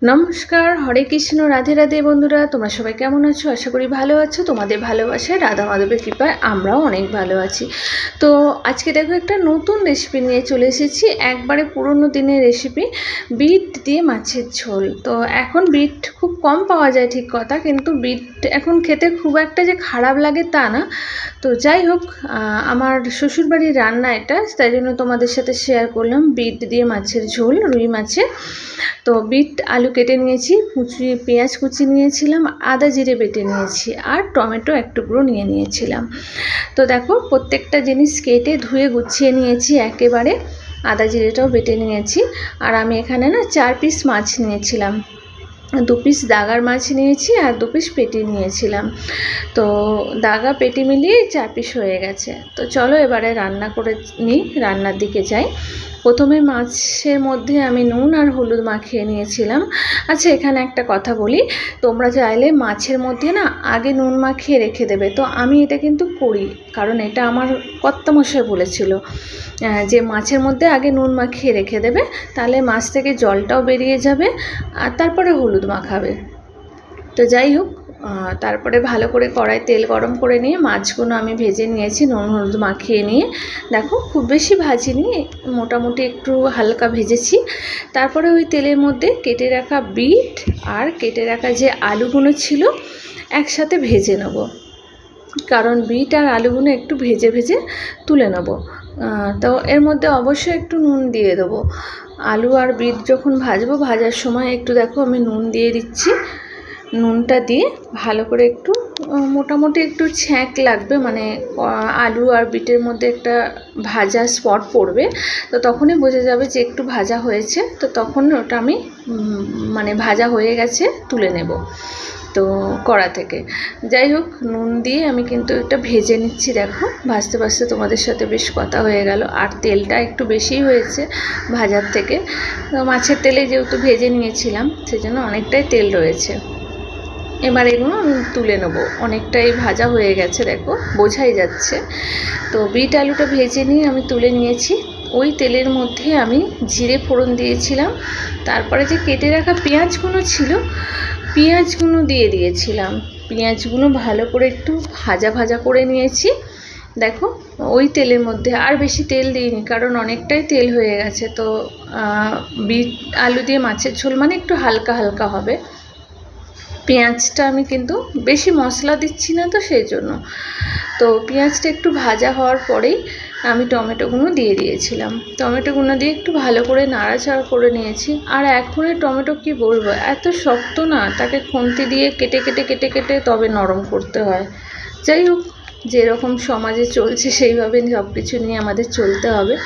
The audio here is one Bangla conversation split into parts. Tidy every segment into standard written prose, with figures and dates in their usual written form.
নমস্কার, হরে কৃষ্ণ, রাধে রাধে বন্ধুরা। তোমরা সবাই কেমন আছো? আশা করি ভালো আছো। তোমাদের ভালোবাসায় রাধা মাধবের কৃপায় আমরাও অনেক ভালো আছি। তো আজকে দেখো একটা নতুন রেসিপি নিয়ে চলে এসেছি, একবারে পুরনো দিনের রেসিপি, বিট দিয়ে মাছের ঝোল। তো এখন বিট খুব কম পাওয়া যায় ঠিক কথা, কিন্তু বিট এখন খেতে খুব একটা যে খারাপ লাগে তা না। তো যাই হোক, আমার শ্বশুরবাড়ির রান্না এটা, তাই জন্য তোমাদের সাথে শেয়ার করলাম বিট দিয়ে মাছের ঝোল, রুই মাছের। তো বিট আলু কেটে নিয়েছি, পেঁয়াজ কুচি নিয়েছিলাম, আদা জিরে বেটে নিয়েছি, আর টমেটো এক টুকরো নিয়ে নিয়েছিলাম। তো দেখো, প্রত্যেকটা জিনিস কেটে ধুয়ে গুছিয়ে নিয়েছি একেবারে, আদা জিরেটাও বেটে নিয়েছি। আর আমি এখানে 4 পিস মাছ নিয়েছিলাম, 2 পিস দাগার মাছ নিয়েছি আর 2 পিস পেটি নিয়েছিলাম। তো দাগা পেটি মিলিয়ে 4 পিস হয়ে গেছে। তো চলো এবারে রান্না করে নিই, রান্নার দিকে যাই। প্রথমে মাছের মধ্যে আমি নুন আর হলুদ মাখিয়ে নিয়েছিলাম। আচ্ছা, এখানে একটা কথা বলি, তোমরা চাইলে মাছের মধ্যে আগে নুন মাখিয়ে রেখে দেবে। তো আমি এটা কিন্তু করি, কারণ এটা আমার কর্তামশাই বলেছিল যে মাছের মধ্যে আগে নুন মাখিয়ে রেখে দেবে, তাহলে মাছ থেকে জলটাও বেরিয়ে যাবে, আর তারপরে হলুদ মাখাবে। তো যাই হোক, তারপরে ভালো করে কড়াই তেল গরম করে নিয়ে মাছগুলো আমি ভেজে নিয়েছি নুন হলুদ মাখিয়ে নিয়ে। দেখো, খুব বেশি ভাজিনি, মোটামুটি একটু হালকা ভেজেছি। তারপরে ওই তেলের মধ্যে কেটে রাখা বিট আর কেটে রাখা যে আলুগুলো ছিল একসাথে ভেজে নেব, কারণ বিট আর আলুগুলো একটু ভেজে ভেজে তুলে নেব। তো এর মধ্যে অবশ্যই একটু নুন দিয়ে দেবো। আলু আর বিট যখন ভাজবো, ভাজার সময় একটু দেখো আমি নুন দিয়ে দিচ্ছি। নুনটা দিয়ে ভালো করে একটু মোটামুটি একটু ছ্যাঁক লাগবে, মানে আলু আর বিটের মধ্যে একটা ভাজা স্পট পড়বে। তো তখনই বোঝা যাবে যে একটু ভাজা হয়েছে। তো তখন ওটা আমি মানে ভাজা হয়ে গেছে তুলে নেব তো কড়া থেকে। যাই হোক, নুন দিয়ে আমি কিন্তু এটা ভেজে নিচ্ছি। দেখো, ভাজতে ভাজতে তোমাদের সাথে বেশ কথা হয়ে গেল। আর তেলটা একটু বেশিই হয়েছে ভাজার থেকে, তো মাছের তেলে যেহেতু ভেজে নিয়েছিলাম সেজন্য অনেকটাই তেল রয়েছে। এবার এগুলো আমি তুলে নেব, অনেকটাই ভাজা হয়ে গেছে, দেখো বোঝাই যাচ্ছে। তো বিট আলুটা ভেজে নিয়ে আমি তুলে নিয়েছি। ওই তেলের মধ্যে আমি জিরে ফোড়ন দিয়েছিলাম, তারপরে যে কেটে রাখা পেঁয়াজগুলো ছিল পেঁয়াজগুলো দিয়ে দিয়েছিলাম। পেঁয়াজগুলো ভালো করে একটু ভাজা ভাজা করে নিয়েছি। দেখো, ওই তেলের মধ্যে আর বেশি তেল দিইনি, কারণ অনেকটাই তেল হয়ে গেছে। তো বিট আলু দিয়ে মাছের ঝোল মানে একটু হালকা হালকা হবে। পেঁয়াজটা আমি কিন্তু বেশি মশলা দিচ্ছি না, তো সেই জন্য। তো পেঁয়াজটা একটু ভাজা হওয়ার পরেই আমি টমেটোগুলো দিয়ে দিয়েছিলাম। টমেটোগুলো দিয়ে একটু ভালো করে নাড়াচাড়া করে নিয়েছি। আর এখন টমেটো কি বলবো, এত শক্ত না, তাকে খুন্তি দিয়ে কেটে কেটে কেটে কেটে তবে নরম করতে হয়। যাই হোক, যেরকম সমাজে চলছে সেইভাবে সব কিছু নিয়ে আমাদের চলতে হবে।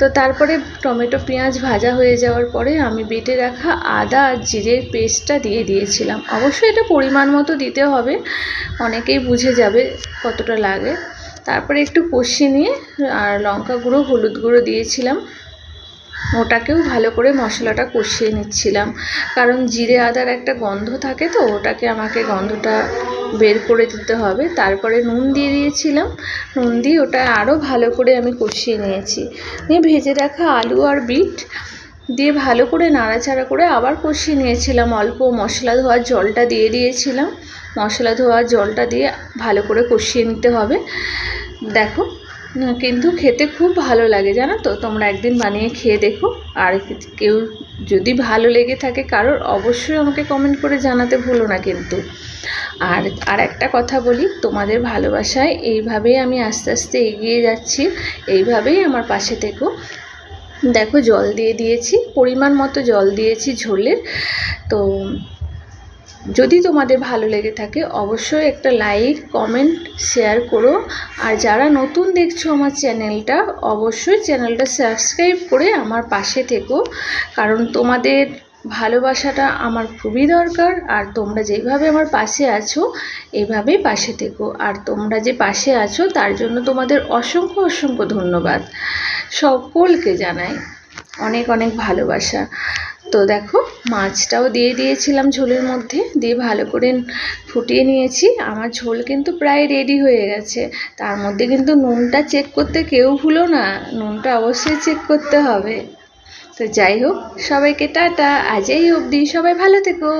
তো তারপরে টমেটো পেঁয়াজ ভাজা হয়ে যাওয়ার পরে আমি বেটে রাখা আদা আর জিরের পেস্টটা দিয়ে দিয়েছিলাম। অবশ্যই এটা পরিমাণ মতো দিতে হবে, অনেকেই বুঝে যাবে কতটা লাগে। তারপরে একটু কষিয়ে নিয়ে আর লঙ্কা গুঁড়ো হলুদ গুঁড়ো দিয়েছিলাম, ওটাকেও ভালো করে মশলাটা কষিয়ে নিচ্ছিলাম, কারণ জিরে আদার একটা গন্ধ থাকে, তো ওটাকে আমাকে গন্ধটা বের করে দিতে হবে। তারপরে নুন দিয়ে দিয়েছিলাম, নুন দিয়ে ওটা আরও ভালো করে আমি কষিয়ে নিয়েছি। নিয়ে ভেজে রাখা আলু আর বিট দিয়ে ভালো করে নাড়াচাড়া করে আবার কষিয়ে নিয়েছিলাম। অল্প মশলা ধোয়ার জলটা দিয়ে দিয়েছিলাম, মশলা ধোয়ার জলটা দিয়ে ভালো করে কষিয়ে নিতে হবে। দেখো, কিন্তু খেতে খুব ভালো লাগে, জানো তো। তোমরা একদিন বানিয়ে খেয়ে দেখো, আর কেউ যদি ভালো লেগে থাকে কারোর, অবশ্যই আমাকে কমেন্ট করে জানাতে ভুলো না কিন্তু। আর একটা কথা বলি, তোমাদের ভালোবাসায় এইভাবেই আমি আস্তে আস্তে এগিয়ে যাচ্ছি, এইভাবেই আমার পাশে থেকো। দেখো, জল দিয়ে দিয়েছি, পরিমাণ মতো জল দিয়েছি ঝোলের। তো যদি তোমাদের ভালো লেগে থাকে অবশ্যই একটা লাইক কমেন্ট শেয়ার করো। আর যারা নতুন দেখছো আমার চ্যানেলটা, অবশ্যই চ্যানেলটা সাবস্ক্রাইব করে আমার পাশে থেকো, কারণ তোমাদের ভালোবাসাটা আমার খুবই দরকার। আর তোমরা যেভাবে আমার পাশে আছো এইভাবেই পাশে থেকো। আর তোমরা যে পাশে আছো তার জন্য তোমাদের অসংখ্য অসংখ্য ধন্যবাদ। সকলকে জানাই অনেক অনেক ভালোবাসা। তো দেখো, মাছটাও দিয়ে দিয়েছিলাম ঝোলের মধ্যে, দিয়ে ভালো করে ফুটিয়ে নিয়েছি। আমার ঝোল কিন্তু প্রায় রেডি হয়ে গেছে। তার মধ্যে কিন্তু নুনটা চেক করতে কেউ ভুলো না, নুনটা অবশ্যই চেক করতে হবে। তো যাই হোক, সবাইকে টাটা, আজ এই অবধি, সবাই ভালো থেকো।